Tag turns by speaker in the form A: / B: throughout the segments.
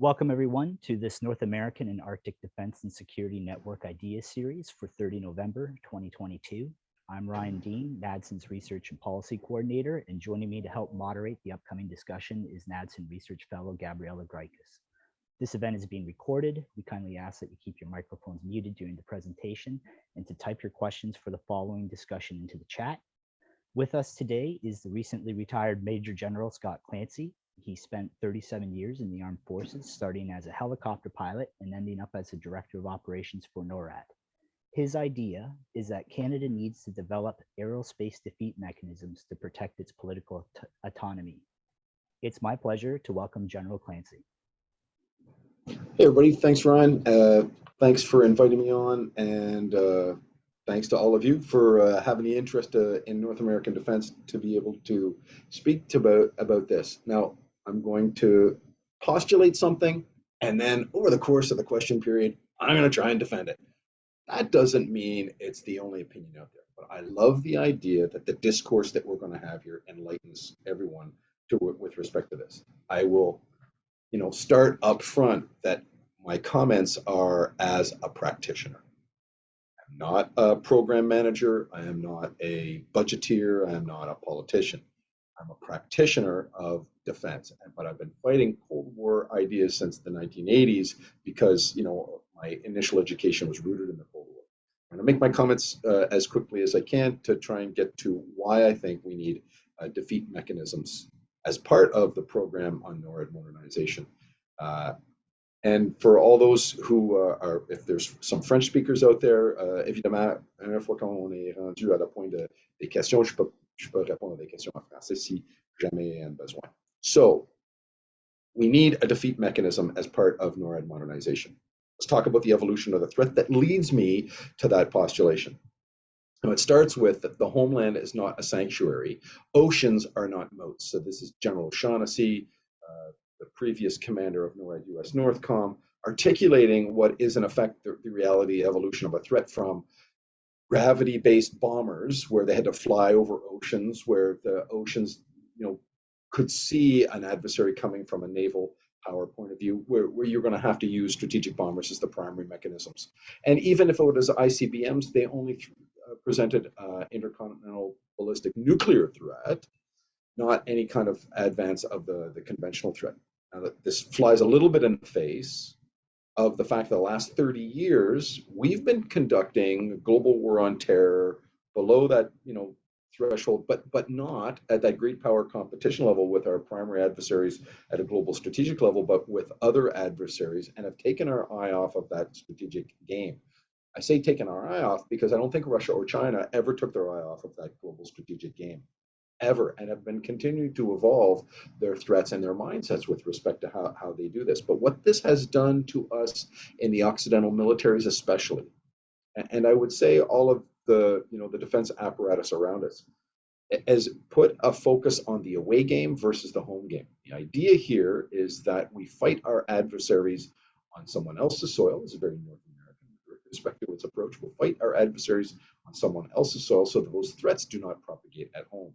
A: Welcome, everyone, to this North American and Arctic Defense and Security Network Ideas Series for 30 November 2022. I'm Ryan Dean, NADSEN's Research and Policy Coordinator, and joining me to help moderate the upcoming discussion is NADSEN Research Fellow Gabriela Graikus. This event is being recorded. We kindly ask that you keep your microphones muted during the presentation and to type your questions for the following discussion into the chat. With us today is the recently retired Major General Scott Clancy. He spent 37 years in the armed forces, starting as a helicopter pilot and ending up as a director of operations for NORAD. His idea is that Canada needs to develop aerospace defeat mechanisms to protect its political autonomy. It's my pleasure to welcome General Clancy.
B: Hey everybody, thanks Ryan. Thanks for inviting me on, and thanks to all of you for having the interest in North American defense to be able to speak about this. Now, I'm going to postulate something, and then over the course of the question period, I'm going to try and defend it. That doesn't mean it's the only opinion out there, but I love the idea that the discourse that we're going to have here enlightens everyone with respect to this. I will, start up front that my comments are as a practitioner. I'm not a program manager. I am not a budgeteer. I am not a politician. I'm a practitioner of defense, but I've been fighting Cold War ideas since the 1980s because, my initial education was rooted in the Cold War. I'm going to make my comments as quickly as I can to try and get to why I think we need defeat mechanisms as part of the program on NORAD modernization. And for all those who are, if there's some French speakers out there, évidemment, une fois qu'on est rendu à la point des questions, je peux répondre à des questions en français si jamais il y a besoin. So, we need a defeat mechanism as part of NORAD modernization. Let's talk about the evolution of the threat that leads me to that postulation. Now, it starts with that the homeland is not a sanctuary. Oceans are not moats. So this is General O'Shaughnessy, the previous commander of NORAD US Northcom, articulating what is in effect the reality evolution of a threat from gravity-based bombers, where they had to fly over oceans, where the oceans, could see an adversary coming from a naval power point of view, where you're going to have to use strategic bombers as the primary mechanisms. And even if it was ICBMs, they only presented intercontinental ballistic nuclear threat, not any kind of advance of the conventional threat. Now, this flies a little bit in the face of the fact that the last 30 years, we've been conducting global war on terror below that, threshold, but not at that great power competition level with our primary adversaries at a global strategic level, but with other adversaries, and have taken our eye off of that strategic game. I say taken our eye off because I don't think Russia or China ever took their eye off of that global strategic game, ever, and have been continuing to evolve their threats and their mindsets with respect to how they do this. But what this has done to us in the Occidental militaries especially, and I would say all of the defense apparatus around us, has put a focus on the away game versus the home game. The idea here is that we fight our adversaries on someone else's soil. It's a very North American with respect to its approach. We'll fight our adversaries on someone else's soil so that those threats do not propagate at home.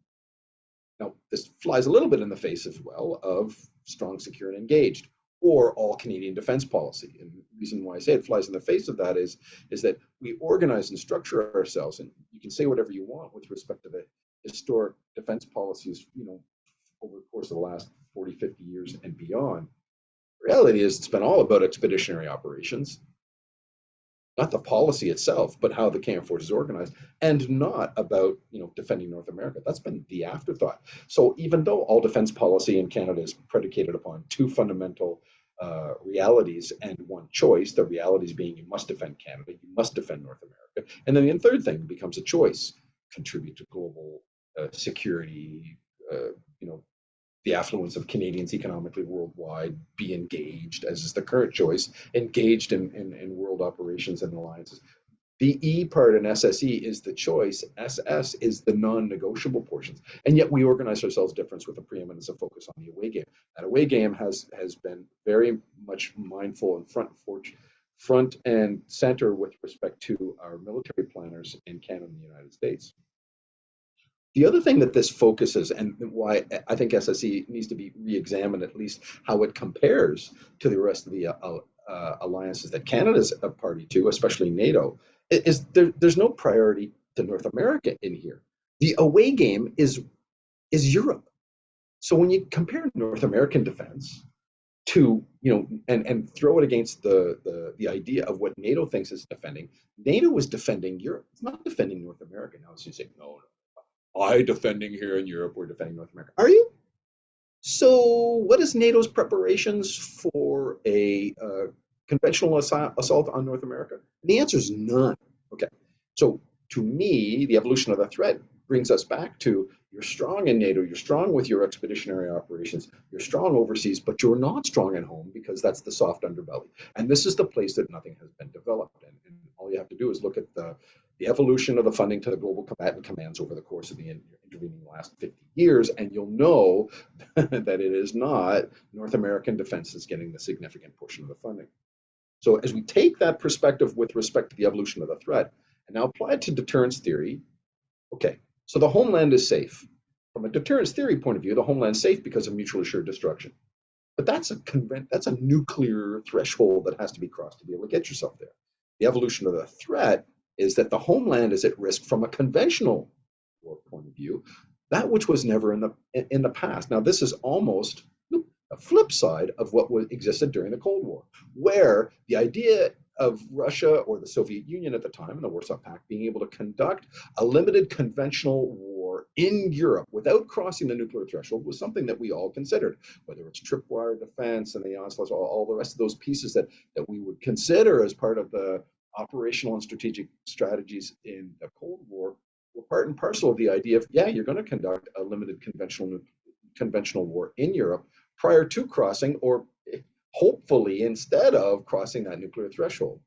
B: Now, this flies a little bit in the face as well of strong, secure, and engaged, or all Canadian defense policy. And the reason why I say it flies in the face of that is that we organize and structure ourselves, and you can say whatever you want with respect to the historic defense policies, over the course of the last 40, 50 years and beyond. The reality is it's been all about expeditionary operations, not the policy itself, but how the CAM force is organized, and not about defending North America. That's been the afterthought. So even though all defense policy in Canada is predicated upon two fundamental realities and one choice, the realities being you must defend Canada, you must defend North America, and then the third thing becomes a choice: contribute to global security, the affluence of Canadians economically worldwide, be engaged, as is the current choice, engaged in world operations and alliances. The E part in SSE is the choice, SS is the non-negotiable portions, and yet we organize ourselves different with a preeminence of focus on the away game. That away game has been very much mindful and front and center with respect to our military planners in Canada and the United States. The other thing that this focuses, and why I think SSE needs to be re-examined, at least how it compares to the rest of the alliances that Canada's a party to, especially NATO, is there's no priority to North America in here. The away game is Europe. So when you compare North American defense to, and throw it against the idea of what NATO thinks is defending, NATO is defending Europe. It's not defending North America. Now, as you say, no, I defending here in Europe, we're defending North America. Are you? So, what is NATO's preparations for a conventional assault on North America? The answer is none. Okay. So, to me, the evolution of the threat brings us back to you're strong in NATO, you're strong with your expeditionary operations, you're strong overseas, but you're not strong at home because that's the soft underbelly. And this is the place that nothing has been developed. And all you have to do is look at the evolution of the funding to the global combatant commands over the course of the intervening last 50 years, and you'll know that it is not North American defense that's getting the significant portion of the funding. So as we take that perspective with respect to the evolution of the threat and now apply it to deterrence theory, okay, so the homeland is safe. From a deterrence theory point of view, the homeland's safe because of mutually assured destruction. But that's a nuclear threshold that has to be crossed to be able to get yourself there. The evolution of the threat is that the homeland is at risk from a conventional war point of view, that which was never in the past. Now, this is almost a flip side of what existed during the Cold War, where the idea of Russia or the Soviet Union at the time and the Warsaw Pact being able to conduct a limited conventional war in Europe without crossing the nuclear threshold was something that we all considered, whether it's tripwire defense and the onslaughts, all the rest of those pieces that we would consider as part of the operational and strategic strategies in the Cold War were part and parcel of the idea of, yeah, you're going to conduct a limited conventional war in Europe prior to crossing, or hopefully instead of crossing that nuclear threshold.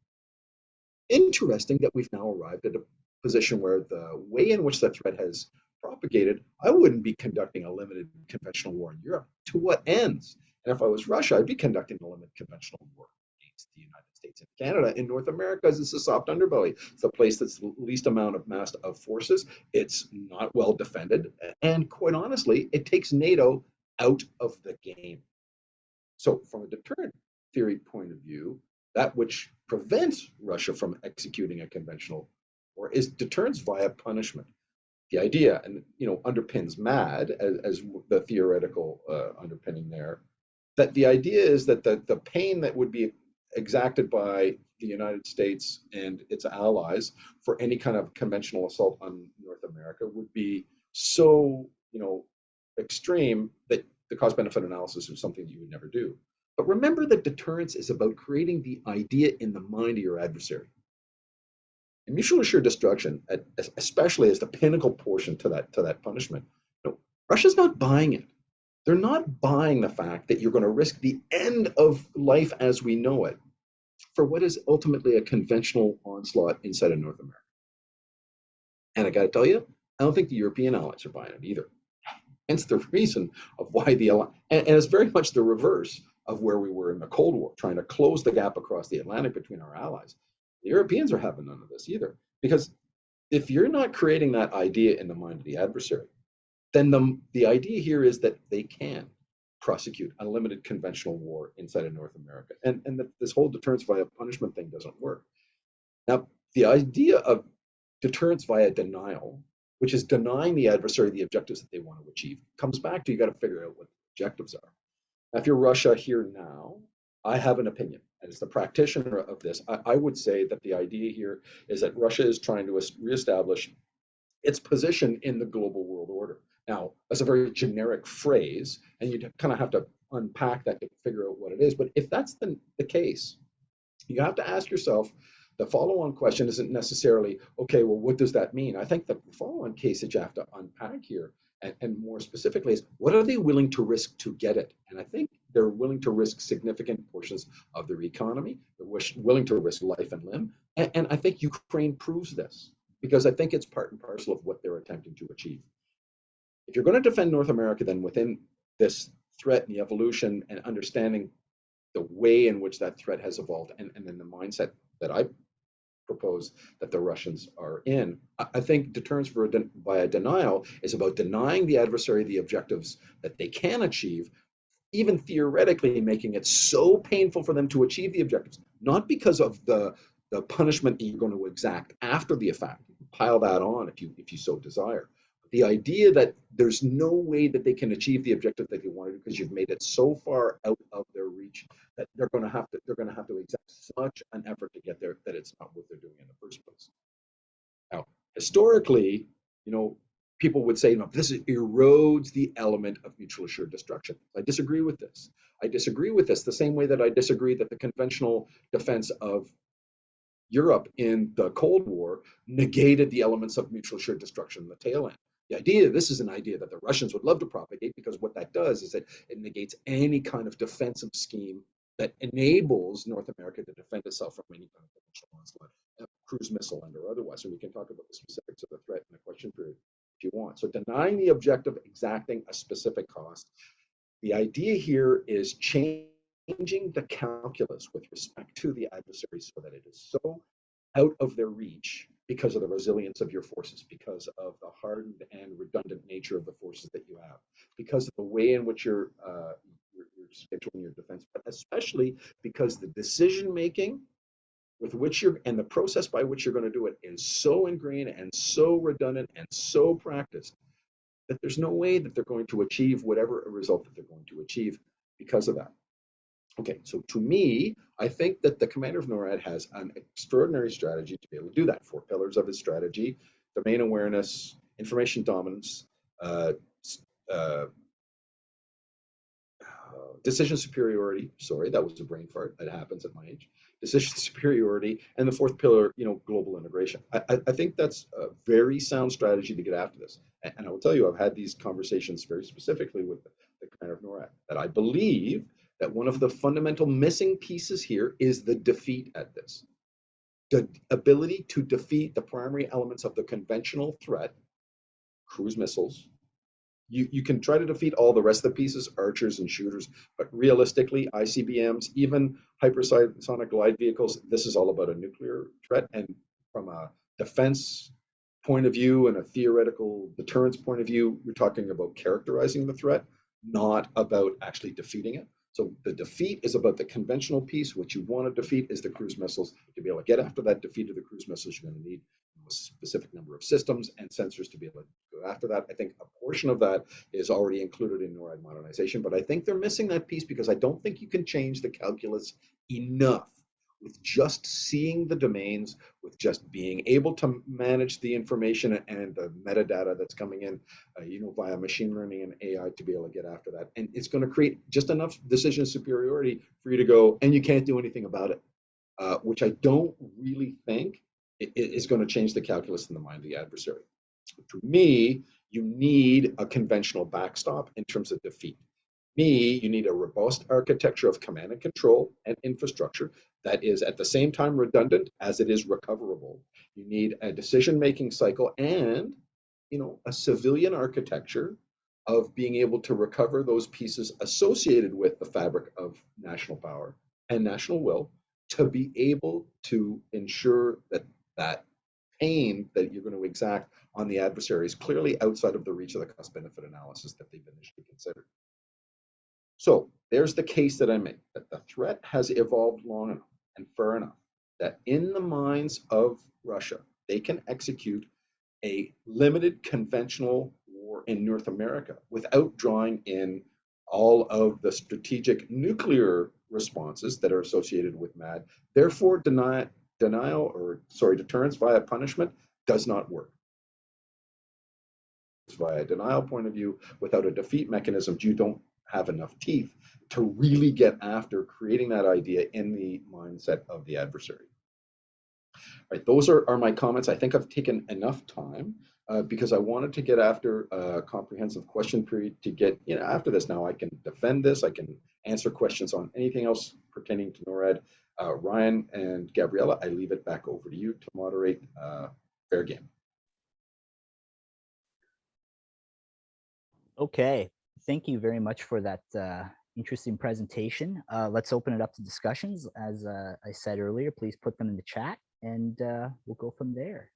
B: Interesting that we've now arrived at a position where the way in which the threat has propagated, I wouldn't be conducting a limited conventional war in Europe. To what ends? And if I was Russia, I'd be conducting a limited conventional war against the United States and Canada. In North America, it's a soft underbelly. It's the place that's the least amount of mass of forces. It's not well defended. And quite honestly, it takes NATO out of the game. So from a deterrent theory point of view, that which prevents Russia from executing a conventional war is deterrence via punishment. The idea, and underpins MAD as the theoretical underpinning there, that the idea is that the pain that would be exacted by the United States and its allies for any kind of conventional assault on North America would be so, extreme that the cost benefit analysis is something that you would never do. But remember that deterrence is about creating the idea in the mind of your adversary. And mutual assured destruction, especially as the pinnacle portion to that punishment, Russia's not buying it. They're not buying the fact that you're going to risk the end of life as we know it for what is ultimately a conventional onslaught inside of North America. And I got to tell you, I don't think the European allies are buying it either. Hence the reason of why and it's very much the reverse of where we were in the Cold War, trying to close the gap across the Atlantic between our allies. The Europeans are having none of this either, because if you're not creating that idea in the mind of the adversary, then the idea here is that they can prosecute unlimited conventional war inside of North America, and that this whole deterrence via punishment thing doesn't work. Now, the idea of deterrence via denial, which is denying the adversary the objectives that they want to achieve, comes back to you got to figure out what the objectives are. Now, if you're Russia here now, I have an opinion. And as the practitioner of this, I would say that the idea here is that Russia is trying to reestablish its position in the global world order. Now, that's a very generic phrase, and you kind of have to unpack that to figure out what it is. But if that's the case, you have to ask yourself, the follow-on question isn't necessarily, okay, well, what does that mean? I think the follow-on case that you have to unpack here, and more specifically, is what are they willing to risk to get it? And I think they're willing to risk significant portions of their economy. They're willing to risk life and limb. And I think Ukraine proves this, because I think it's part and parcel of what they're attempting to achieve. If you're going to defend North America, then within this threat and the evolution and understanding the way in which that threat has evolved, and then the mindset that I propose that the Russians are in. I think deterrence via denial is about denying the adversary the objectives that they can achieve, even theoretically making it so painful for them to achieve the objectives, not because of the punishment that you're going to exact after the effect. Pile that on if you so desire. The idea that there's no way that they can achieve the objective that they wanted because you've made it so far out of their reach that they're going to have to exact such an effort to get there that it's not what they're doing in the first place. Now, historically, you know, people would say, no, this erodes the element of mutual assured destruction. I disagree with this. I disagree with this the same way that I disagree that the conventional defense of Europe in the Cold War negated the elements of mutual assured destruction in the tail end. This is an idea that the Russians would love to propagate, because what that does is that it negates any kind of defensive scheme that enables North America to defend itself from any kind of potential onslaught, cruise missile and or otherwise. And we can talk about the specifics of the threat in the question period if you want. So denying the objective, exacting a specific cost. The idea here is changing the calculus with respect to the adversary so that it is so out of their reach because of the resilience of your forces, because of the hardened and redundant nature of the forces that you have, because of the way in which you're scheduling your defense, but especially because the decision making with which you're and the process by which you're going to do it is so ingrained and so redundant and so practiced that there's no way that they're going to achieve whatever result that they're going to achieve because of that. Okay, so to me, I think that the commander of NORAD has an extraordinary strategy to be able to do that. 4 pillars of his strategy: domain awareness, information dominance, uh, uh, decision superiority. Sorry, that was a brain fart. That happens at my age. Decision superiority, and the 4th pillar, global integration. I think that's a very sound strategy to get after this. And I will tell you, I've had these conversations very specifically with the commander of NORAD, that I believe that one of the fundamental missing pieces here is the defeat at this. The ability to defeat the primary elements of the conventional threat, cruise missiles. You can try to defeat all the rest of the pieces, archers and shooters, but realistically, ICBMs, even hypersonic glide vehicles, this is all about a nuclear threat. And from a defense point of view and a theoretical deterrence point of view, you're talking about characterizing the threat, not about actually defeating it. So the defeat is about the conventional piece. What you want to defeat is the cruise missiles. To be able to get after that defeat of the cruise missiles, you're going to need a specific number of systems and sensors to be able to go after that. I think a portion of that is already included in NORAD modernization, but I think they're missing that piece because I don't think you can change the calculus enough with just seeing the domains, with just being able to manage the information and the metadata that's coming in, via machine learning and AI to be able to get after that. And it's going to create just enough decision superiority for you to go, and you can't do anything about it, which I don't really think is going to change the calculus in the mind of the adversary. To me, you need a conventional backstop in terms of defeat. You need a robust architecture of command and control and infrastructure that is at the same time redundant as it is recoverable. You need a decision-making cycle and, a civilian architecture of being able to recover those pieces associated with the fabric of national power and national will to be able to ensure that that pain that you're going to exact on the adversary is clearly outside of the reach of the cost-benefit analysis that they've initially considered. So there's the case that I make, that the threat has evolved long enough and far enough that in the minds of Russia, they can execute a limited conventional war in North America without drawing in all of the strategic nuclear responses that are associated with MAD. Therefore, deterrence via punishment does not work. Via denial point of view, without a defeat mechanism, you don't have enough teeth to really get after creating that idea in the mindset of the adversary. All right, those are my comments. I think I've taken enough time because I wanted to get after a comprehensive question period to get, after this. Now I can defend this, I can answer questions on anything else pertaining to NORAD. Ryan and Gabriella, I leave it back over to you to moderate fair game.
A: Okay, thank you very much for that interesting presentation. Let's open it up to discussions. As I said earlier, please put them in the chat. and we'll go from there.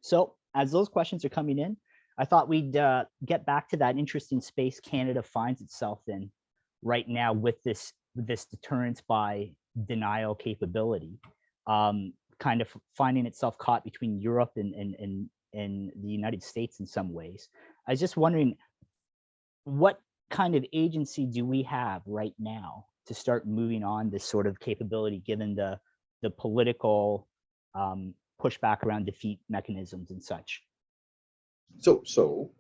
A: So as those questions are coming in, I thought we'd get back to that interesting space Canada finds itself in right now with this deterrence by denial capability, kind of finding itself caught between Europe and the United States in some ways. I was just wondering, what kind of agency do we have right now to start moving on this sort of capability, given the political pushback around defeat mechanisms and such?
B: So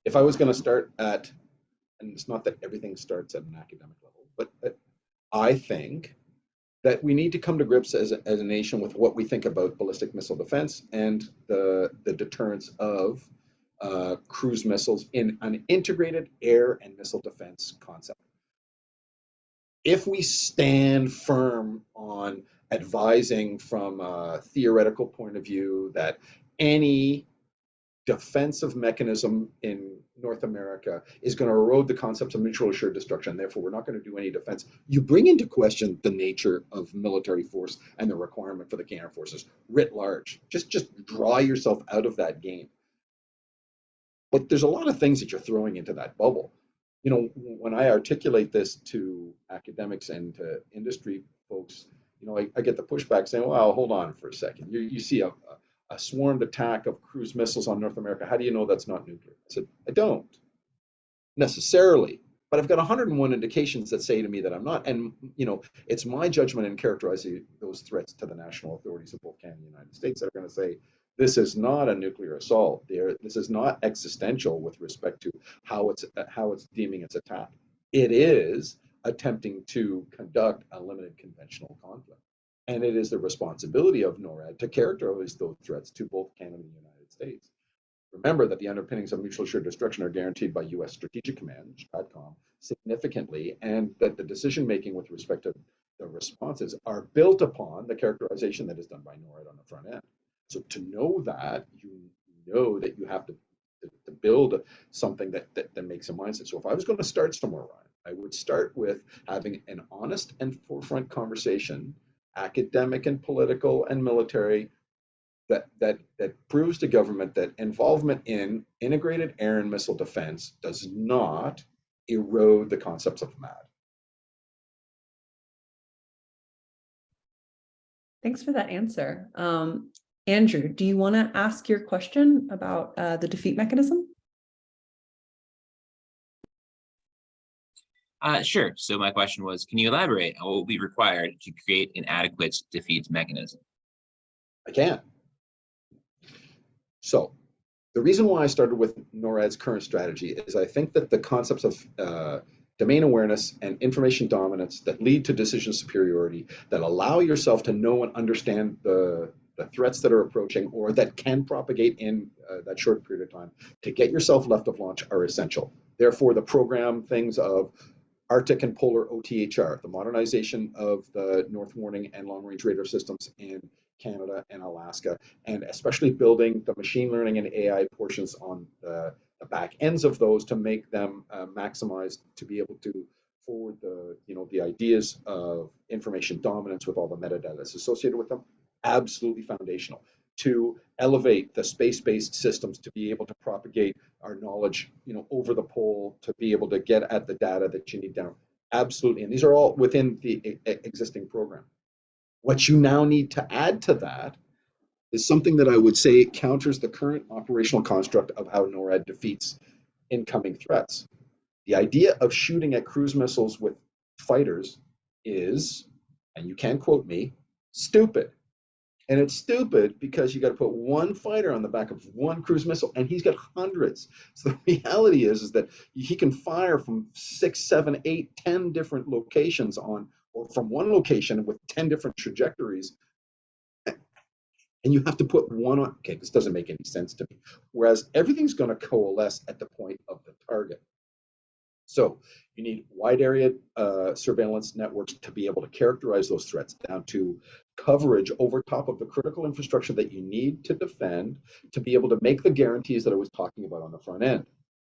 B: if I was going to start at, and it's not that everything starts at an academic level, but I think that we need to come to grips as a nation with what we think about ballistic missile defense and the deterrence of cruise missiles in an integrated air and missile defense concept. If we stand firm on advising from a theoretical point of view that any defensive mechanism in North America is going to erode the concepts of mutual assured destruction, therefore we're not going to do any defense, you bring into question the nature of military force and the requirement for the Canadian forces writ large. Just draw yourself out of that game. But there's a lot of things that you're throwing into that bubble. You know, when I articulate this to academics and to industry folks, you know, I get the pushback saying, well, hold on for a second. You see a swarmed attack of cruise missiles on North America. How do you know that's not nuclear? I said, I don't necessarily, but I've got 101 indications that say to me that I'm not. And, you know, it's my judgment in characterizing those threats to the national authorities of both Canada and the United States that are going to say, this is not a nuclear assault. This is not existential with respect to how it's deeming its attack. It is attempting to conduct a limited conventional conflict. And it is the responsibility of NORAD to characterize those threats to both Canada and the United States. Remember that the underpinnings of mutual assured destruction are guaranteed by U.S. Strategic Command, STRATCOM, significantly, and that the decision-making with respect to the responses are built upon the characterization that is done by NORAD on the front end. So to know that, you know that you have to build something that makes a mindset. So if I was going to start somewhere, Ryan, I would start with having an honest and forefront conversation, academic and political and military, that proves to government that involvement in integrated air and missile defense does not erode the concepts of MAD.
C: Thanks for that answer. Andrew, do you want to ask your question about the defeat mechanism?
D: Sure. So my question was, can you elaborate on what will be required to create an adequate defeat mechanism?
B: I can. So the reason why I started with NORAD's current strategy is I think that the concepts of domain awareness and information dominance that lead to decision superiority, that allow yourself to know and understand the threats that are approaching or that can propagate in that short period of time to get yourself left of launch are essential. Therefore, the program things of Arctic and polar OTHR, the modernization of the North Warning and long range radar systems in Canada and Alaska, and especially building the machine learning and AI portions on the back ends of those to make them maximized to be able to forward the ideas of information dominance with all the metadata that's associated with them. Absolutely foundational to elevate the space-based systems to be able to propagate our knowledge, over the pole to be able to get at the data that you need down. Absolutely, and these are all within the existing program. What you now need to add to that is something that I would say counters the current operational construct of how NORAD defeats incoming threats. The idea of shooting at cruise missiles with fighters is, and you can quote me, stupid. And it's stupid because you got to put one fighter on the back of one cruise missile, and he's got hundreds. So the reality is that he can fire from 6, 7, 8, 10 different locations or from one location with 10 different trajectories. And you have to put one on. Okay, this doesn't make any sense to me. Whereas everything's going to coalesce at the point of the target. So you need wide area surveillance networks to be able to characterize those threats down to coverage over top of the critical infrastructure that you need to defend to be able to make the guarantees that I was talking about on the front end.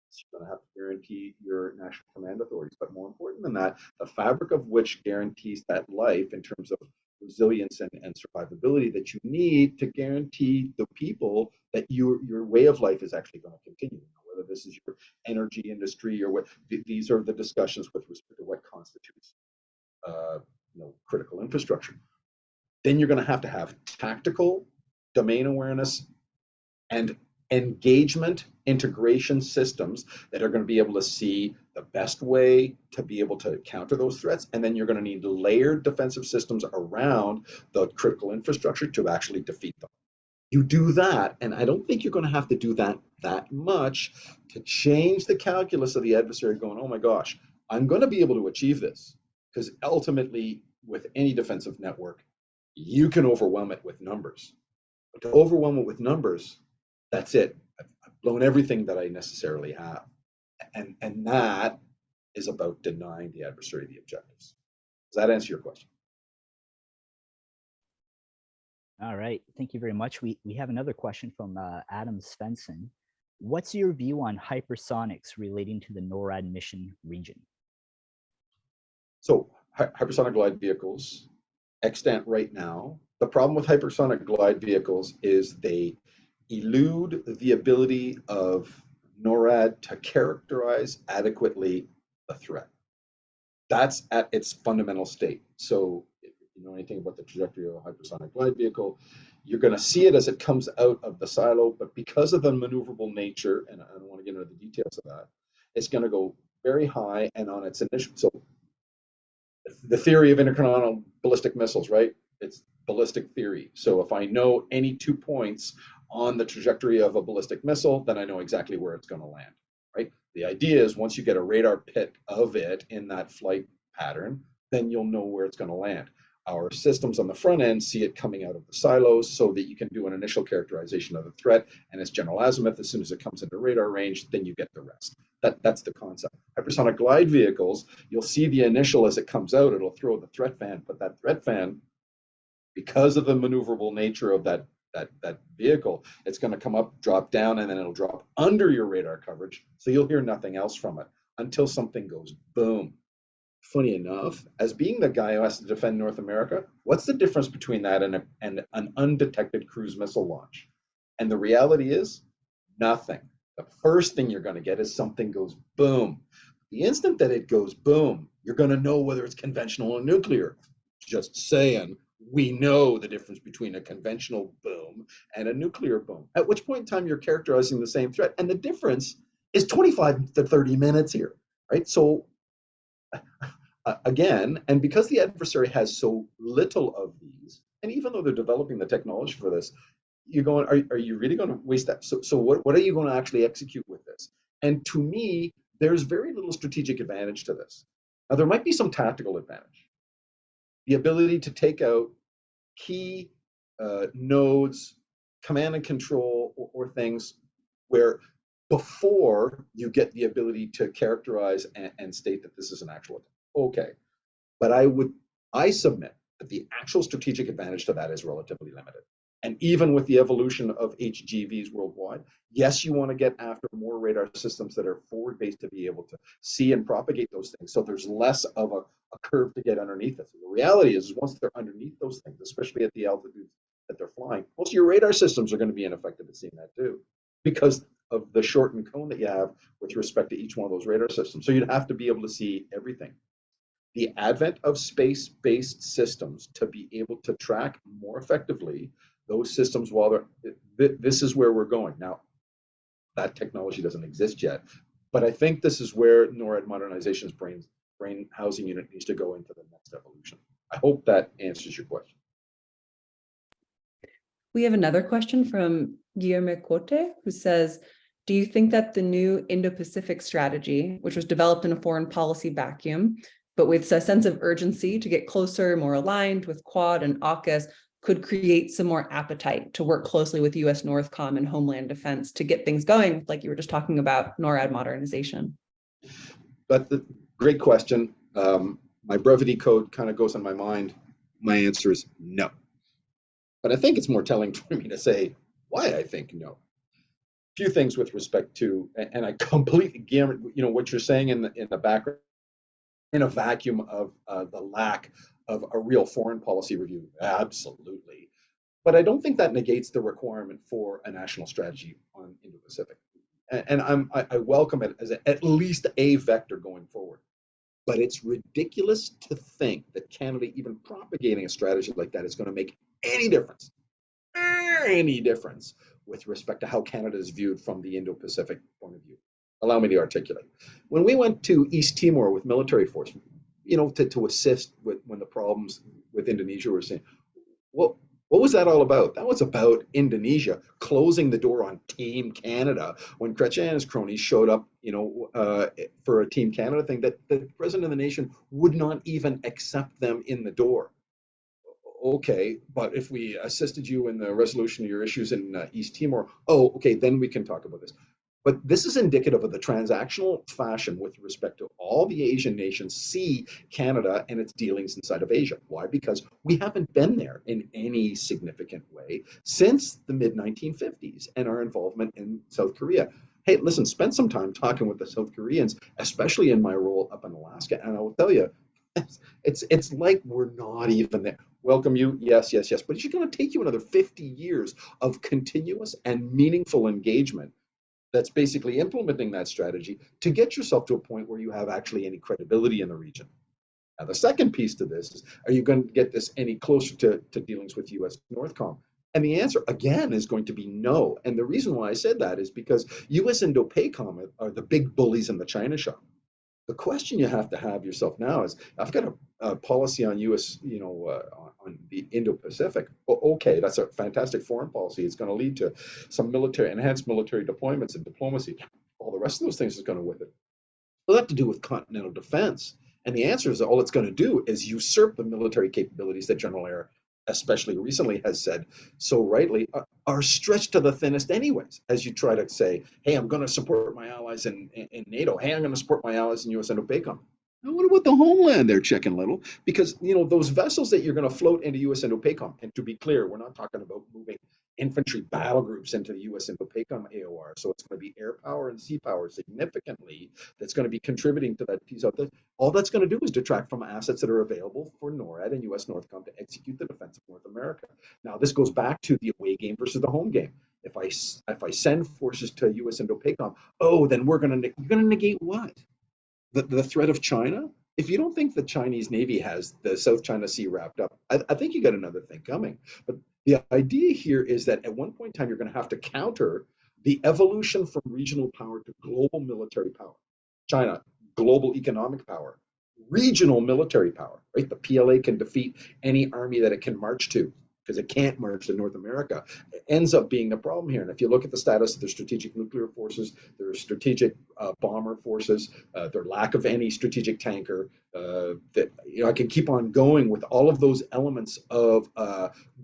B: So you're going to have to guarantee your national command authorities, but more important than that, the fabric of which guarantees that life in terms of resilience and survivability that you need to guarantee the people that your way of life is actually going to continue. Whether this is your energy industry or what, these are the discussions with respect to what constitutes critical infrastructure. Then you're going to have tactical domain awareness and engagement integration systems that are going to be able to see the best way to be able to counter those threats. And then you're going to need layered defensive systems around the critical infrastructure to actually defeat them. You do that, and I don't think you're going to have to do that much to change the calculus of the adversary going, oh my gosh, I'm going to be able to achieve this. Because ultimately, with any defensive network, you can overwhelm it with numbers. But to overwhelm it with numbers, that's it. I've blown everything that I necessarily have. And that is about denying the adversary the objectives. Does that answer your question?
A: All right, thank you very much. We have another question from Adam Svensson. What's your view on hypersonics relating to the NORAD mission region?
B: So hypersonic glide vehicles, extant right now. The problem with hypersonic glide vehicles is they elude the ability of NORAD to characterize adequately a threat. That's at its fundamental state. So if you know anything about the trajectory of a hypersonic glide vehicle, you're going to see it as it comes out of the silo, but because of the maneuverable nature, and I don't want to get into the details of that, it's going to go very high, and on its initial, so the theory of intercontinental ballistic missiles, right? It's ballistic theory. So if I know any 2 points on the trajectory of a ballistic missile, then I know exactly where it's going to land, right? The idea is once you get a radar pit of it in that flight pattern, then you'll know where it's going to land. Our systems on the front end see it coming out of the silos so that you can do an initial characterization of the threat, and it's general azimuth. As soon as it comes into radar range, then you get the rest. That's the concept. Hypersonic glide vehicles, you'll see the initial as it comes out, it'll throw the threat fan, but that threat fan, because of the maneuverable nature of that vehicle, it's going to come up, drop down, and then it'll drop under your radar coverage, so you'll hear nothing else from it until something goes boom. Funny enough, as being the guy who has to defend North America, what's the difference between that and an undetected cruise missile launch? And the reality is nothing. The first thing you're going to get is something goes boom. The instant that it goes boom, you're going to know whether it's conventional or nuclear. Just saying, we know the difference between a conventional boom and a nuclear boom, at which point in time you're characterizing the same threat. And the difference is 25 to 30 minutes here, right? So again, and because the adversary has so little of these, and even though they're developing the technology for this, you're going, are you really going to waste that? So what are you going to actually execute with this? And to me, there's very little strategic advantage to this. Now, there might be some tactical advantage. The ability to take out key nodes, command and control, or things where before you get the ability to characterize and state that this is an actual attack. Okay, but I submit that the actual strategic advantage to that is relatively limited. And even with the evolution of HGVs worldwide, yes, you want to get after more radar systems that are forward-based to be able to see and propagate those things. So there's less of a curve to get underneath it. So the reality is once they're underneath those things, especially at the altitudes that they're flying, most of your radar systems are going to be ineffective at seeing that too, because of the shortened cone that you have with respect to each one of those radar systems. So you'd have to be able to see everything. The advent of space-based systems to be able to track more effectively those systems while this is where we're going. Now, that technology doesn't exist yet, but I think this is where NORAD Modernization's brain housing unit needs to go into the next evolution. I hope that answers your question.
C: We have another question from Guillermo Cote, who says, do you think that the new Indo-Pacific strategy, which was developed in a foreign policy vacuum, but with a sense of urgency to get closer, more aligned with Quad and AUKUS, could create some more appetite to work closely with US Northcom and Homeland Defense to get things going, like you were just talking about NORAD modernization?
B: But the great question. My brevity code kind of goes in my mind. My answer is no. But I think it's more telling for me to say why I think no. A few things with respect to, and I completely guarantee, what you're saying in the background, in a vacuum of the lack of a real foreign policy review? Absolutely. But I don't think that negates the requirement for a national strategy on Indo-Pacific. And I welcome it as at least a vector going forward. But it's ridiculous to think that Canada even propagating a strategy like that is going to make any difference, with respect to how Canada is viewed from the Indo-Pacific point of view. Allow me to articulate. When we went to East Timor with military force, to assist with when the problems with Indonesia were saying, well, what was that all about? That was about Indonesia closing the door on Team Canada when Chrétien and his cronies showed up, for a Team Canada thing that the president of the nation would not even accept them in the door. Okay, but if we assisted you in the resolution of your issues in East Timor, oh, okay, then we can talk about this. But this is indicative of the transactional fashion with respect to all the Asian nations see Canada and its dealings inside of Asia. Why? Because we haven't been there in any significant way since the mid 1950s and our involvement in South Korea. Hey, listen, spend some time talking with the South Koreans, especially in my role up in Alaska, and I will tell you, it's like we're not even there. Welcome you, yes, yes, yes, but it's going to take you another 50 years of continuous and meaningful engagement that's basically implementing that strategy to get yourself to a point where you have actually any credibility in the region. Now, the second piece to this is, are you going to get this any closer to dealings with US Northcom? And the answer, again, is going to be no. And the reason why I said that is because US Indo-PACOM are the big bullies in the China shop. The question you have to have yourself now is, I've got a policy on U.S., on the Indo-Pacific. Okay, that's a fantastic foreign policy. It's going to lead to some enhanced military deployments and diplomacy. All the rest of those things is going to with it. Well, that have to do with continental defense. And the answer is all it's going to do is usurp the military capabilities that General Eyre, especially recently, has said so rightly are stretched to the thinnest anyways, as you try to say, hey, I'm going to support my allies in NATO. Hey, I'm going to support my allies in US Indo-PACOM. Now, what about the homeland there, Chicken Little? Because, those vessels that you're going to float into US Indo-PACOM, and to be clear, we're not talking about moving infantry battle groups into the US Indo-PACOM AOR. So it's going to be air power and sea power significantly that's going to be contributing to that piece out there. All that's going to do is detract from assets that are available for NORAD and US Northcom to execute the defense of North America. Now, this goes back to the away game versus the home game. If I send forces to US Indo-PACOM, then you're going to negate what? The threat of China? If you don't think the Chinese Navy has the South China Sea wrapped up, I think you got another thing coming. But the idea here is that at one point in time, you're going to have to counter the evolution from regional power to global military power. China, global economic power, regional military power, right? The PLA can defeat any army that it can march to because it can't march to North America. It ends up being the problem here. And if you look at the status of their strategic nuclear forces, their strategic bomber forces, their lack of any strategic tanker, I can keep on going with all of those elements of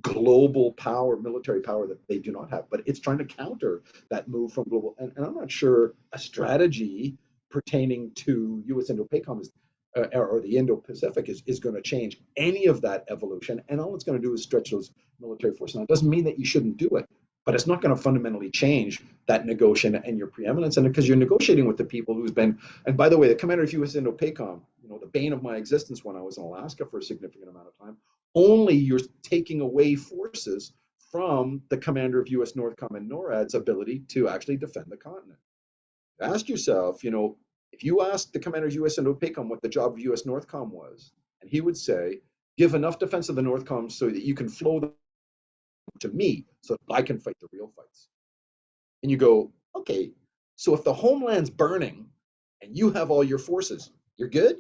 B: global power, military power that they do not have. But it's trying to counter that move from global. And I'm not sure a strategy pertaining to US Indo-PACOM or the Indo-Pacific is going to change any of that evolution. And all it's going to do is stretch those military forces. Now, it doesn't mean that you shouldn't do it, but it's not going to fundamentally change that negotiation and your preeminence. And because you're negotiating with the people who's been, and by the way, the commander of US Indo-PACOM, the bane of my existence when I was in Alaska for a significant amount of time, only you're taking away forces from the commander of US Northcom and NORAD's ability to actually defend the continent. Ask yourself, if you asked the commander of US Indo-PACOM what the job of US Northcom was, and he would say, give enough defense of the Northcom so that you can flow them to me so that I can fight the real fights. And you go, okay, so if the homeland's burning and you have all your forces, you're good?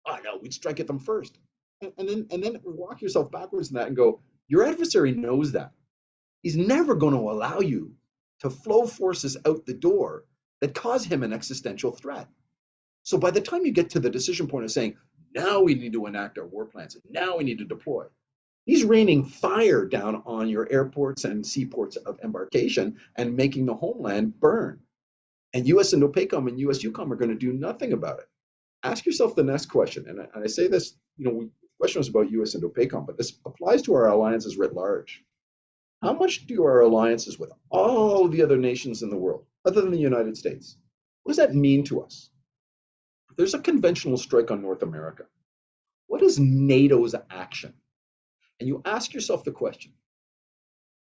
B: Oh no, we'd strike at them first. And then walk yourself backwards in that and go, your adversary knows that. He's never going to allow you to flow forces out the door that cause him an existential threat. So by the time you get to the decision point of saying, now we need to enact our war plans, and now we need to deploy, he's raining fire down on your airports and seaports of embarkation and making the homeland burn. And US Indo-PACOM and US EUCOM are going to do nothing about it. Ask yourself the next question, and I say this, the question was about US Indo-PACOM, but this applies to our alliances writ large. How much do our alliances with all the other nations in the world, other than the United States, what does that mean to us? There's a conventional strike on North America. what is NATO's action? And you ask yourself the question,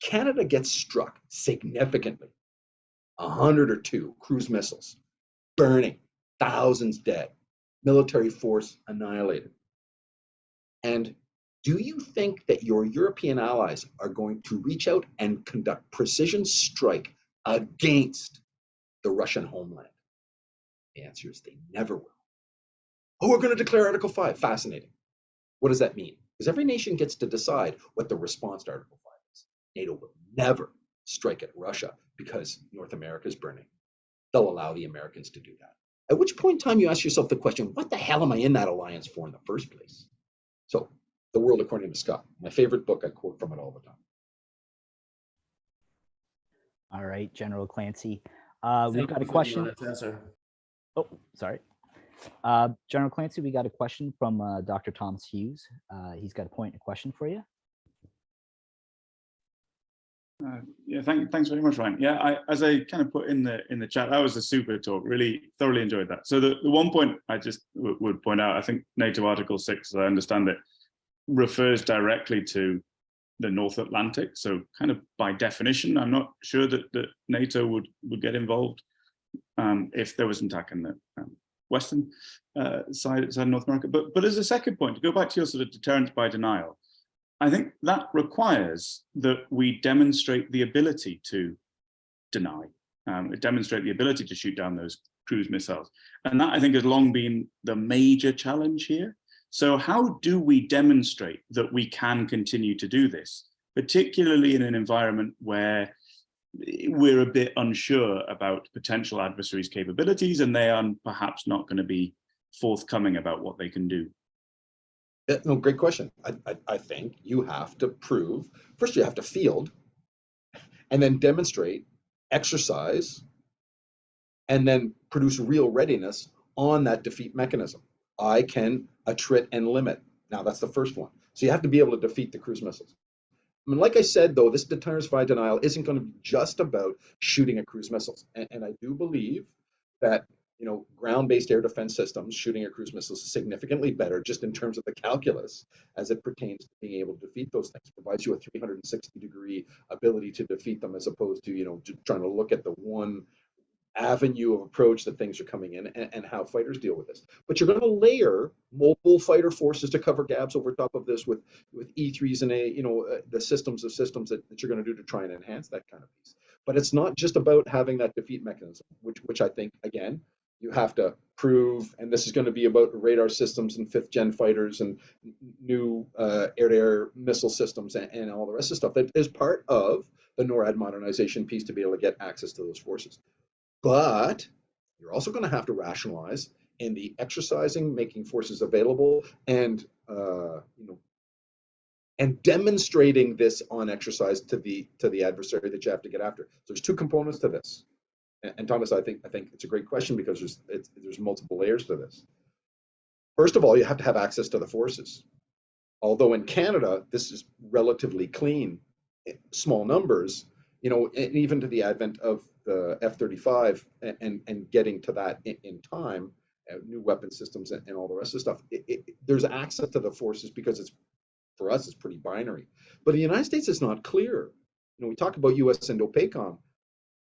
B: Canada gets struck significantly, 100 or two cruise missiles, burning, thousands dead, military force annihilated. And do you think that your European allies are going to reach out and conduct precision strike against the Russian homeland? The answer is they never will. Oh, we're going to declare Article 5. Fascinating. What does that mean? Because every nation gets to decide what the response to Article 5 is. NATO will never strike at Russia because North America is burning. They'll allow the Americans to do that. At which point in time you ask yourself the question, what the hell am I in that alliance for in the first place? So, The World According to Scott, my favorite book, I quote from it all the time.
A: All right, General Clancy. We've
E: Thank
A: got a
E: you for the
A: question.
E: honest answer.
A: Oh, sorry. General Clancy, we got a question from Dr. Thomas Hughes. He's got a point and a question for you.
F: Yeah, thanks very much, Ryan. Yeah, as I kind of put in the chat, that was a super talk. Really thoroughly enjoyed that. So the one point I just would point out, I think NATO Article 6, as I understand it, refers directly to the North Atlantic. So kind of by definition, I'm not sure that NATO would get involved if there was an attack in the western side of North America. But as a second point, to go back to your sort of deterrence by denial, I think that requires that we demonstrate the ability to deny, demonstrate the ability to shoot down those cruise missiles. And that, I think, has long been the major challenge here. So how do we demonstrate that we can continue to do this, particularly in an environment where we're a bit unsure about potential adversaries' capabilities and they are perhaps not going to be forthcoming about what they can do?
B: No, great question. I think you have to prove, first you have to field, and then demonstrate, exercise, and then produce real readiness on that defeat mechanism. I can attrit and limit. Now that's the first one. So you have to be able to defeat the cruise missiles. I mean, like I said, though, this deterrence by denial isn't going to be just about shooting at cruise missiles. And I do believe that, ground-based air defense systems shooting at cruise missiles is significantly better just in terms of the calculus as it pertains to being able to defeat those things. It provides you a 360-degree ability to defeat them as opposed to, trying to look at the one avenue of approach that things are coming in and how fighters deal with this. But you're going to layer mobile fighter forces to cover gaps over top of this with E3s and the systems of systems that you're going to do to try and enhance that kind of piece. But it's not just about having that defeat mechanism, which I think, again, you have to prove, and this is going to be about radar systems and fifth-gen fighters and new air-to-air missile systems and all the rest of the stuff that is part of the NORAD modernization piece to be able to get access to those forces. But you're also going to have to rationalize in the exercising, making forces available, and and demonstrating this on exercise to the adversary that you have to get after. So there's two components to this. And Thomas, I think it's a great question because there's multiple layers to this. First of all, you have to have access to the forces. Although in Canada, this is relatively clean, small numbers, and even to the advent of the F-35 and getting to that in time, new weapon systems and all the rest of the stuff, there's access to the forces because for us, it's pretty binary. But in the United States, it's not clear. We talk about US Indo-PACOM.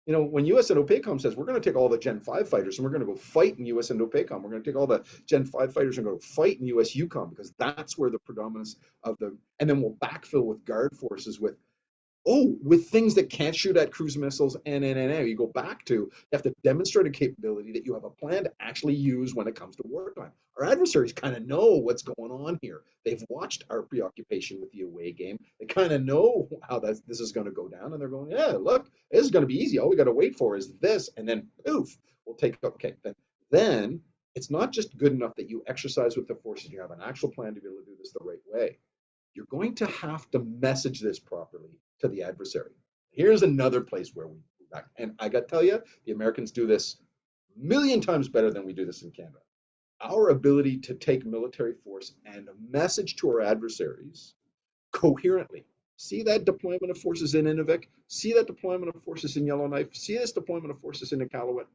B: When US Indo-PACOM says we're going to take all the Gen 5 fighters and we're going to go fight in US Indo-PACOM, we're going to take all the Gen 5 fighters and go fight in US EUCOM because that's where the predominance of and then we'll backfill with guard forces with things that can't shoot at cruise missiles and you go back to, you have to demonstrate a capability that you have a plan to actually use when it comes to wartime. Our adversaries kind of know what's going on here. They've watched our preoccupation with the away game. They kind of know how this is going to go down, and they're going, yeah, look, this is going to be easy. All we got to wait for is this, and then poof, we'll take up. Okay, then it's not just good enough that you exercise with the forces. You have an actual plan to be able to do this the right way. You're going to have to message this properly to the adversary. Here's another place where we back. And I got to tell you, the Americans do this a million times better than we do this in Canada. Our ability to take military force and message to our adversaries coherently. See that deployment of forces in Inuvik. See that deployment of forces in Yellowknife. See this deployment of forces in Iqaluit.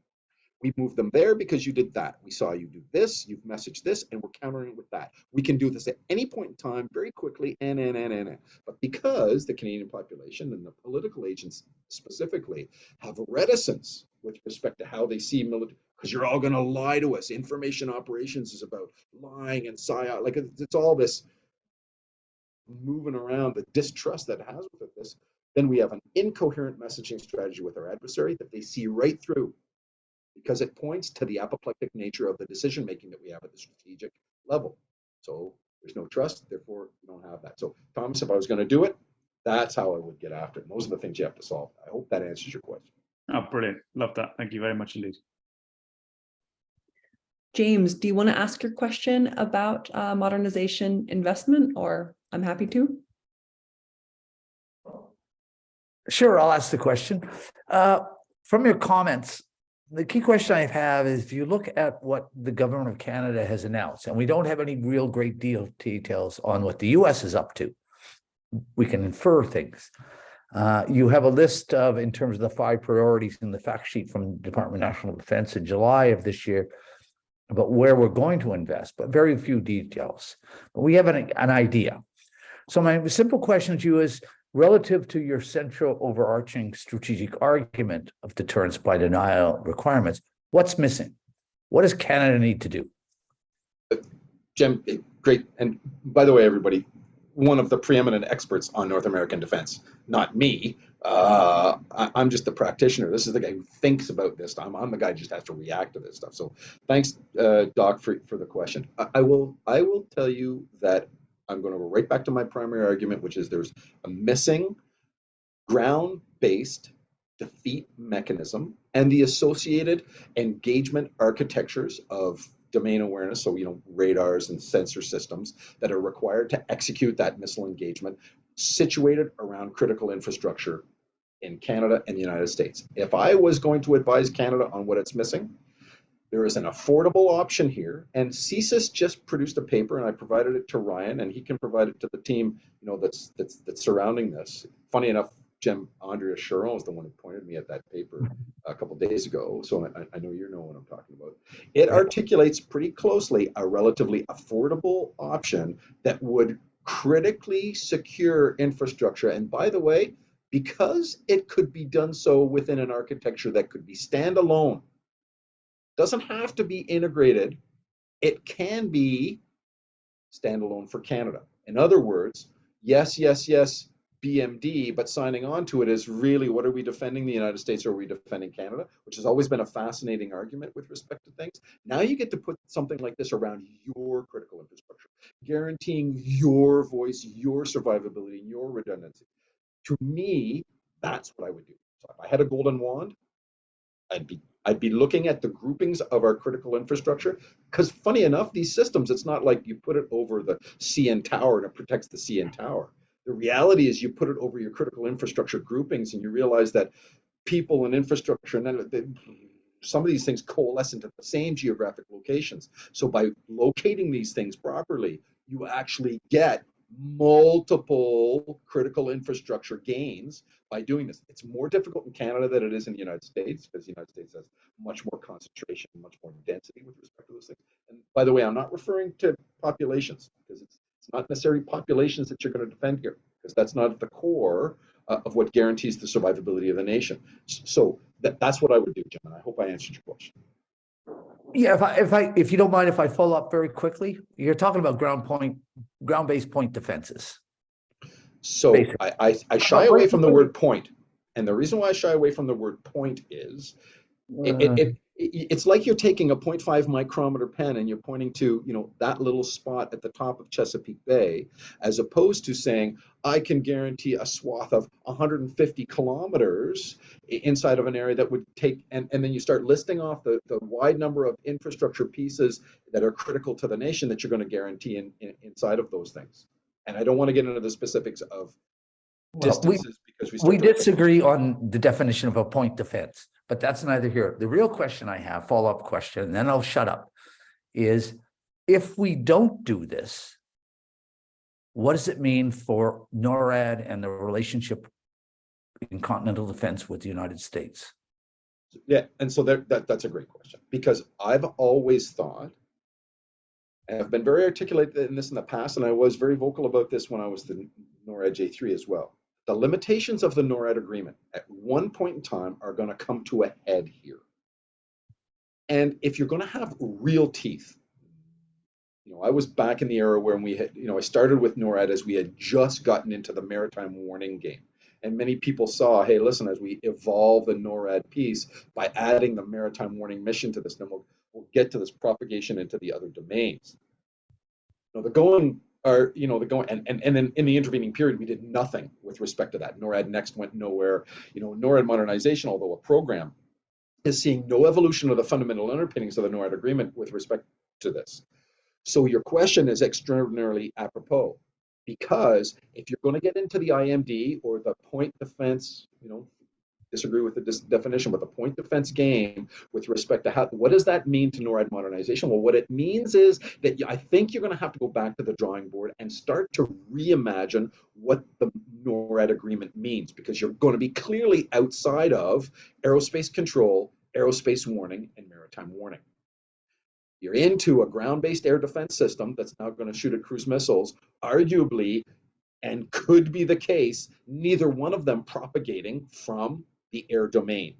B: We moved them there because you did that. We saw you do this, you've messaged this, and we're countering with that. We can do this at any point in time very quickly, and. But because the Canadian population and the political agents specifically have a reticence with respect to how they see military, because you're all going to lie to us. Information operations is about lying and psyop. Like it's all this moving around, the distrust that it has with this. Then we have an incoherent messaging strategy with our adversary that they see right through, because it points to the apoplectic nature of the decision making that we have at the strategic level. So there's no trust, therefore you don't have that. So Thomas, if I was going to do it, that's how I would get after it. And those are the things you have to solve. I hope that answers your question.
F: Oh, brilliant. Love that. Thank you very much indeed.
C: James, do you want to ask your question about modernization investment, or I'm happy to?
E: Sure, I'll ask the question. From your comments, the key question I have is, if you look at what the government of Canada has announced, and we don't have any real great deal of details on what the US is up to, we can infer things. You have a list of, in terms of the 5 priorities in the fact sheet from Department of National Defense in July of this year about where we're going to invest, but very few details. But we have an idea. So my simple question to you is, relative to your central overarching strategic argument of deterrence by denial requirements, what's missing? What does Canada need to do?
B: Jim, great. And by the way, everybody, one of the preeminent experts on North American defense, not me. I'm just the practitioner. This is the guy who thinks about this. I'm the guy who just has to react to this stuff. So thanks, Doc, for the question. I will tell you that I'm going to go right back to my primary argument, which is there's a missing ground-based defeat mechanism and the associated engagement architectures of domain awareness, so radars and sensor systems that are required to execute that missile engagement, situated around critical infrastructure in Canada and the United States. If I was going to advise Canada on what it's missing, there is an affordable option here, and CSIS just produced a paper, and I provided it to Ryan, and he can provide it to the team, that's surrounding this. Funny enough, Jim, Andrea Charon is the one who pointed me at that paper a couple of days ago, so I know you know what I'm talking about. It articulates pretty closely a relatively affordable option that would critically secure infrastructure. And by the way, because it could be done so within an architecture that could be standalone, doesn't have to be integrated, it can be standalone for Canada. In other words, yes, BMD, but signing on to it is really, what are we defending, the United States, or are we defending Canada? Which has always been a fascinating argument with respect to things. Now you get to put something like this around your critical infrastructure, guaranteeing your voice, your survivability, and your redundancy. To me, that's what I would do. So if I had a golden wand, I'd be looking at the groupings of our critical infrastructure, because funny enough, these systems, it's not like you put it over the CN Tower and it protects the CN Tower. The reality is you put it over your critical infrastructure groupings, and you realize that people and infrastructure, and then some of these things coalesce into the same geographic locations. So by locating these things properly, you actually get multiple critical infrastructure gains by doing this. It's more difficult in Canada than it is in the United States, because the United States has much more concentration, much more density with respect to those things. And by the way, I'm not referring to populations, because it's not necessarily populations that you're going to defend here, because that's not at the core of what guarantees the survivability of the nation. So that's what I would do, Jim, and I hope I answered your question.
E: Yeah, if you don't mind, if I follow up very quickly, you're talking about ground-based point defenses.
B: So I shy away from the word point, and the reason why I shy away from the word point is it's like you're taking a 0.5 micrometer pen and you're pointing to that little spot at the top of Chesapeake Bay, as opposed to saying I can guarantee a swath of 150 kilometers inside of an area that would take, and then you start listing off the wide number of infrastructure pieces that are critical to the nation that you're going to guarantee inside of those things. And I don't want to get into the specifics of distances, because
E: we disagree on the definition of a point defense, but that's neither here. The real question I have, follow-up question, and then I'll shut up, is if we don't do this, what does it mean for NORAD and the relationship in continental defense with the United States?
B: Yeah, and so that's a great question, because I've always thought, and I've been very articulate in this in the past, and I was very vocal about this when I was the NORAD J3 as well. The limitations of the NORAD agreement at one point in time are going to come to a head here. And if you're going to have real teeth, I was back in the era when we had, I started with NORAD as we had just gotten into the maritime warning game. And many people saw, hey, listen, as we evolve the NORAD piece by adding the maritime warning mission to this, then we'll get to this propagation into the other domains. The going and then in the intervening period, we did nothing with respect to that. NORAD Next went nowhere. NORAD modernization, although a program, is seeing no evolution of the fundamental underpinnings of the NORAD agreement with respect to this. So your question is extraordinarily apropos, because if you're going to get into the IMD or the point defense, disagree with the definition, but the point defense game with respect to what does that mean to NORAD modernization? Well, what it means is that I think you're going to have to go back to the drawing board and start to reimagine what the NORAD agreement means, because you're going to be clearly outside of aerospace control, aerospace warning, and maritime warning. You're into a ground-based air defense system that's now going to shoot at cruise missiles, arguably, and could be the case, neither one of them propagating from the air domain.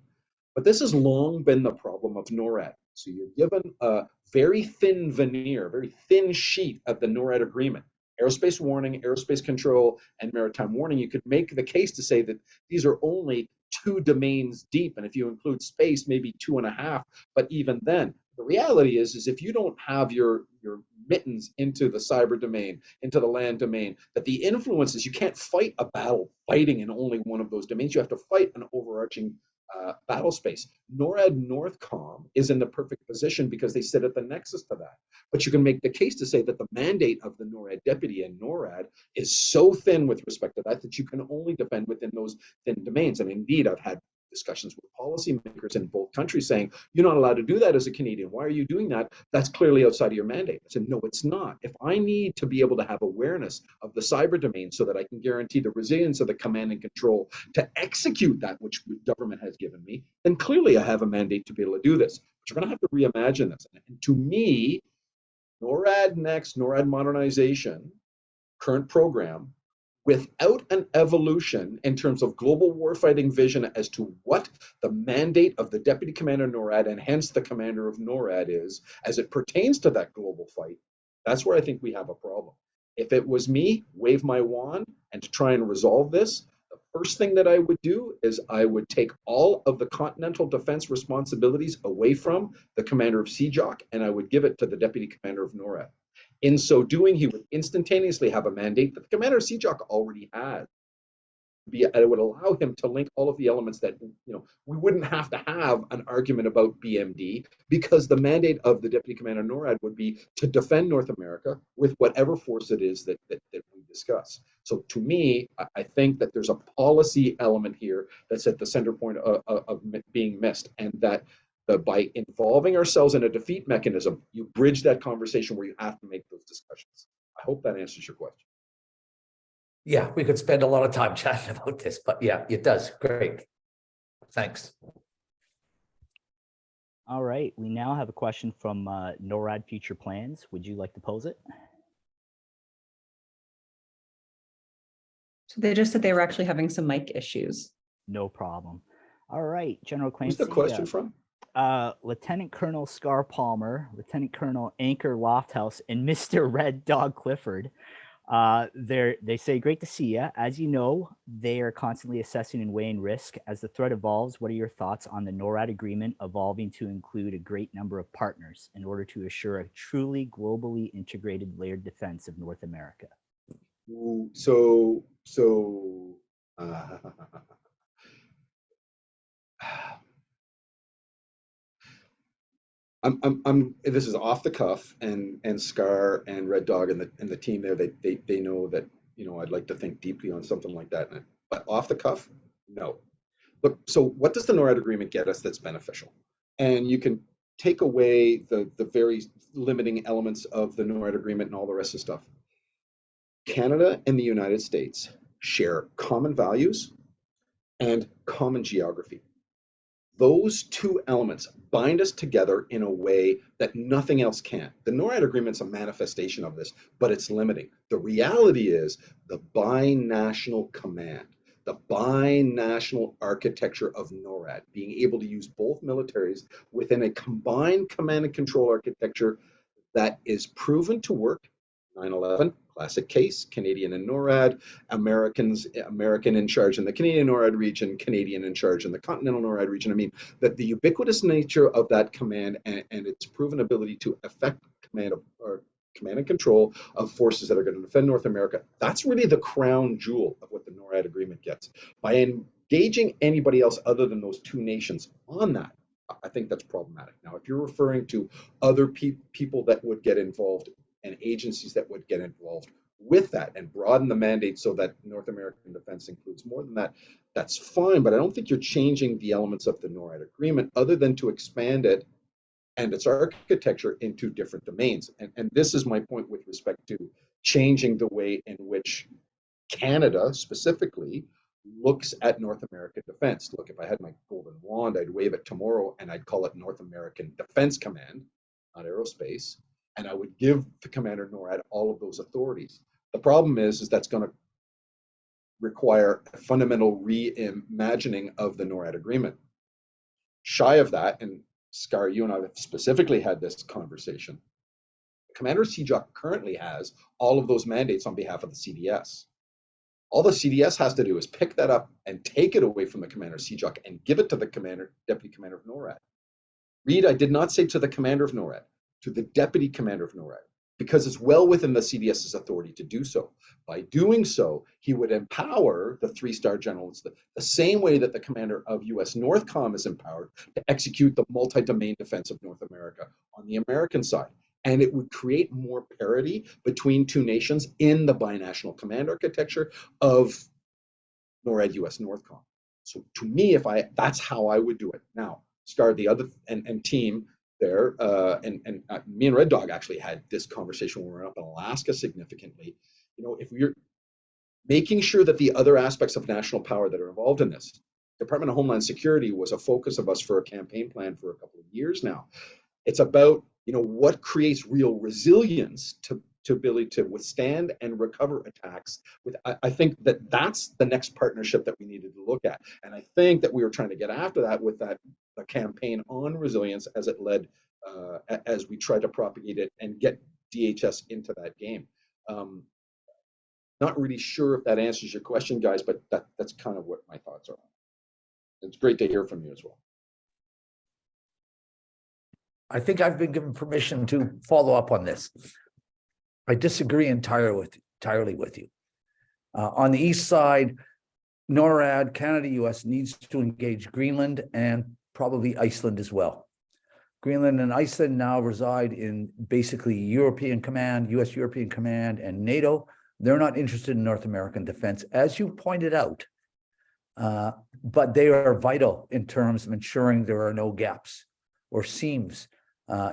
B: But this has long been the problem of NORAD. So you're given a very thin veneer, very thin sheet of the NORAD agreement. Aerospace warning, aerospace control, and maritime warning. You could make the case to say that these are only 2 domains deep, and if you include space, maybe 2.5. But even then, the reality is if you don't have your mittens into the cyber domain, into the land domain, that the influences, you can't fight a battle fighting in only one of those domains. You have to fight an overarching battle space. NORAD Northcom is in the perfect position because they sit at the nexus to that. But you can make the case to say that the mandate of the NORAD deputy and NORAD is so thin with respect to that you can only defend within those thin domains. And indeed, I've had discussions with policymakers in both countries saying, you're not allowed to do that as a Canadian. Why are you doing that? That's clearly outside of your mandate. I said, no, it's not. If I need to be able to have awareness of the cyber domain so that I can guarantee the resilience of the command and control to execute that which the government has given me, then clearly I have a mandate to be able to do this. But you're going to have to reimagine this. And to me, NORAD Next, NORAD modernization, current program, without an evolution in terms of global warfighting vision as to what the mandate of the deputy commander NORAD and hence the commander of NORAD is as it pertains to that global fight, that's where I think we have a problem. If it was me, wave my wand and to try and resolve this, the first thing that I would do is I would take all of the continental defense responsibilities away from the commander of CJOC and I would give it to the deputy commander of NORAD. In so doing, he would instantaneously have a mandate that the commander of CJOC already had. It would allow him to link all of the elements that, we wouldn't have to have an argument about BMD because the mandate of the deputy commander NORAD would be to defend North America with whatever force it is that we discuss. So to me, I think that there's a policy element here that's at the center point of being missed, and that by involving ourselves in a defeat mechanism, you bridge that conversation where you have to make those discussions. I hope that answers your question.
E: Yeah, we could spend a lot of time chatting about this, but yeah, it does. Great. Thanks.
A: All right, we now have a question from NORAD Future Plans. Would you like to pose it?
C: So they just said they were actually having some mic issues.
A: No problem. All right, General Clancy.
B: Who's the question from?
A: Lieutenant Colonel Scar Palmer, Lieutenant Colonel Anchor Lofthouse, and Mr. Red Dog Clifford. They say, great to see you. As you know, they are constantly assessing and weighing risk. As the threat evolves, what are your thoughts on the NORAD agreement evolving to include a great number of partners in order to assure a truly globally integrated layered defense of North America?
B: This is off the cuff, and Scar and Red Dog and the team there, they know that, I'd like to think deeply on something like that. But off the cuff, no. Look, so what does the NORAD agreement get us that's beneficial? And you can take away the very limiting elements of the NORAD agreement and all the rest of the stuff. Canada and the United States share common values and common geography. Those two elements bind us together in a way that nothing else can. The NORAD agreement's a manifestation of this, but it's limiting. The reality is the binational command, the binational architecture of NORAD, being able to use both militaries within a combined command and control architecture that is proven to work. 9/11, classic case, Canadian and NORAD, American in charge in the Canadian NORAD region, Canadian in charge in the Continental NORAD region. I mean, that the ubiquitous nature of that command and its proven ability to affect command and control of forces that are going to defend North America, that's really the crown jewel of what the NORAD agreement gets. By engaging anybody else other than those two nations on that, I think that's problematic. Now, if you're referring to other people that would get involved and agencies that would get involved with that and broaden the mandate so that North American defense includes more than that, that's fine. But I don't think you're changing the elements of the NORAD agreement other than to expand it and its architecture into different domains. And this is my point with respect to changing the way in which Canada specifically looks at North American defense. Look, if I had my golden wand, I'd wave it tomorrow and I'd call it North American Defense Command, not aerospace, and I would give the commander NORAD all of those authorities. The problem is that's going to require a fundamental reimagining of the NORAD agreement. Shy of that, and Scar, you and I have specifically had this conversation, Commander CJOC currently has all of those mandates on behalf of the CDS. All the CDS has to do is pick that up and take it away from the Commander CJOC and give it to the Deputy Commander of NORAD. Read, I did not say to the Commander of NORAD, to the Deputy Commander of NORAD, because it's well within the CDS's authority to do so. By doing so, he would empower the three-star generals the same way that the commander of US NORTHCOM is empowered to execute the multi-domain defense of North America on the American side. And it would create more parity between two nations in the binational command architecture of NORAD US NORTHCOM. So to me, that's how I would do it. Now, Scar, the other and team there, me and Red Dog actually had this conversation when we were up in Alaska significantly. You know, if we're making sure that the other aspects of national power that are involved in this, Department of Homeland Security was a focus of us for a campaign plan for a couple of years now. It's about, you know, what creates real resilience to ability to withstand and recover attacks. I think that's the next partnership that we needed to look at. And I think that we were trying to get after that with the campaign on resilience as it led, as we tried to propagate it and get DHS into that game. Not really sure if that answers your question, guys, but that's kind of what my thoughts are. It's great to hear from you as well.
E: I think I've been given permission to follow up on this. I disagree entirely with you. On the east side, NORAD, Canada, US needs to engage Greenland and probably Iceland as well. Greenland and Iceland now reside in basically European Command, US European Command, and NATO. They're not interested in North American defense, as you pointed out, but they are vital in terms of ensuring there are no gaps or seams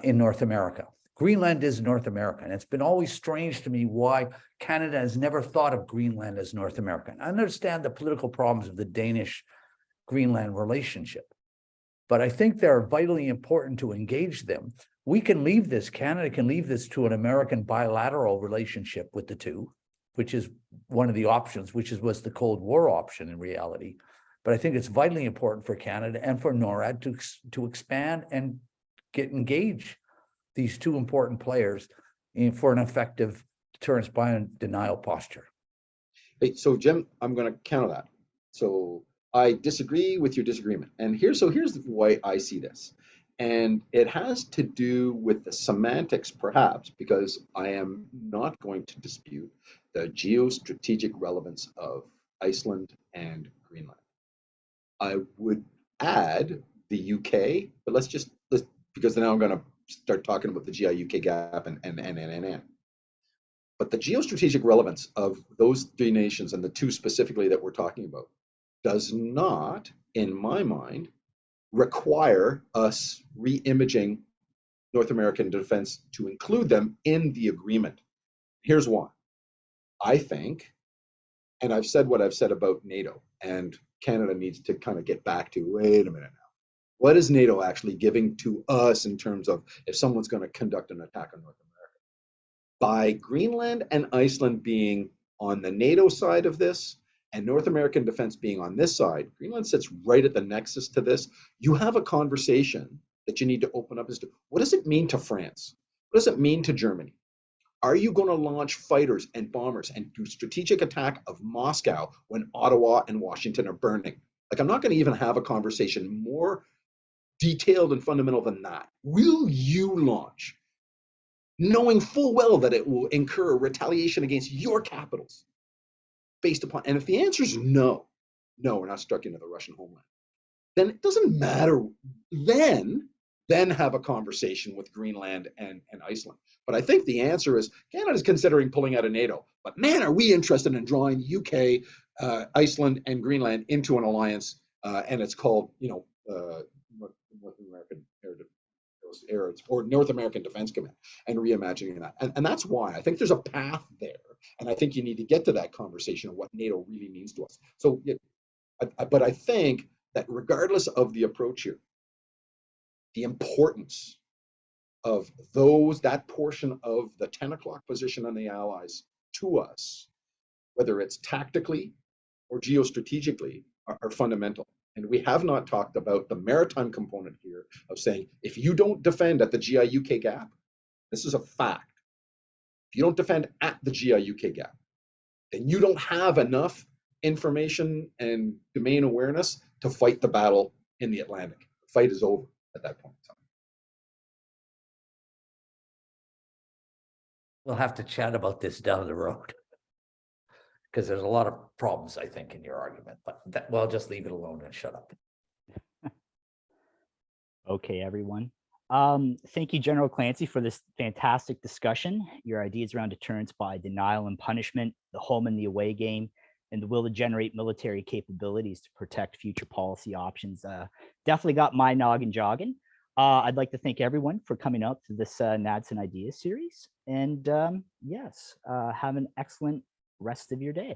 E: in North America. Greenland is North America, and it's been always strange to me why Canada has never thought of Greenland as North American. I understand the political problems of the Danish-Greenland relationship, but I think they're vitally important to engage them. We can leave this, Canada can leave this to an American bilateral relationship with the two, which is one of the options, which was the Cold War option in reality. But I think it's vitally important for Canada and for NORAD to expand and engage these two important players for an effective deterrence by denial posture.
B: Hey, so Jim, I'm going to counter that. So I disagree with your disagreement. And here's why I see this. And it has to do with the semantics, perhaps, because I am not going to dispute the geostrategic relevance of Iceland and Greenland. I would add the UK, but let's because now I'm going to start talking about the GI-UK gap and. But the geostrategic relevance of those three nations and the two specifically that we're talking about does not, in my mind, require us re-imaging North American defense to include them in the agreement. Here's why. I think, and I've said what I've said about NATO, and Canada needs to kind of get back to, wait a minute now. What is NATO actually giving to us in terms of if someone's going to conduct an attack on North America? By Greenland and Iceland being on the NATO side of this and North American defense being on this side, Greenland sits right at the nexus to this. You have a conversation that you need to open up as to what does it mean to France? What does it mean to Germany? Are you going to launch fighters and bombers and do strategic attack of Moscow when Ottawa and Washington are burning? Like, I'm not going to even have a conversation more detailed and fundamental than that. Will you launch, knowing full well that it will incur retaliation against your capitals based upon, and if the answer is no, we're not struck into the Russian homeland, then it doesn't matter. Then have a conversation with Greenland and Iceland. But I think the answer is Canada's considering pulling out of NATO. But man, are we interested in drawing UK, Iceland, and Greenland into an alliance, and it's called, North American Air or North American Defense Command, and reimagining that. And that's why I think there's a path there. And I think you need to get to that conversation of what NATO really means to us. So, but I think that regardless of the approach here, the importance of that portion of the 10 o'clock position on the Allies to us, whether it's tactically or geostrategically, are fundamental. And we have not talked about the maritime component here of saying, if you don't defend at the GI-UK gap, this is a fact. If you don't defend at the GI-UK gap, then you don't have enough information and domain awareness to fight the battle in the Atlantic. The fight is over at that point in time.
E: We'll have to chat about this down the road. Because there's a lot of problems, I think, in your argument, but well, just leave it alone and shut up.
A: Okay, everyone. Thank you, General Clancy, for this fantastic discussion. Your ideas around deterrence by denial and punishment, the home and the away game, and the will to generate military capabilities to protect future policy options definitely got my noggin jogging. I'd like to thank everyone for coming out to this NADSN Ideas series. And yes, have an excellent rest of your day.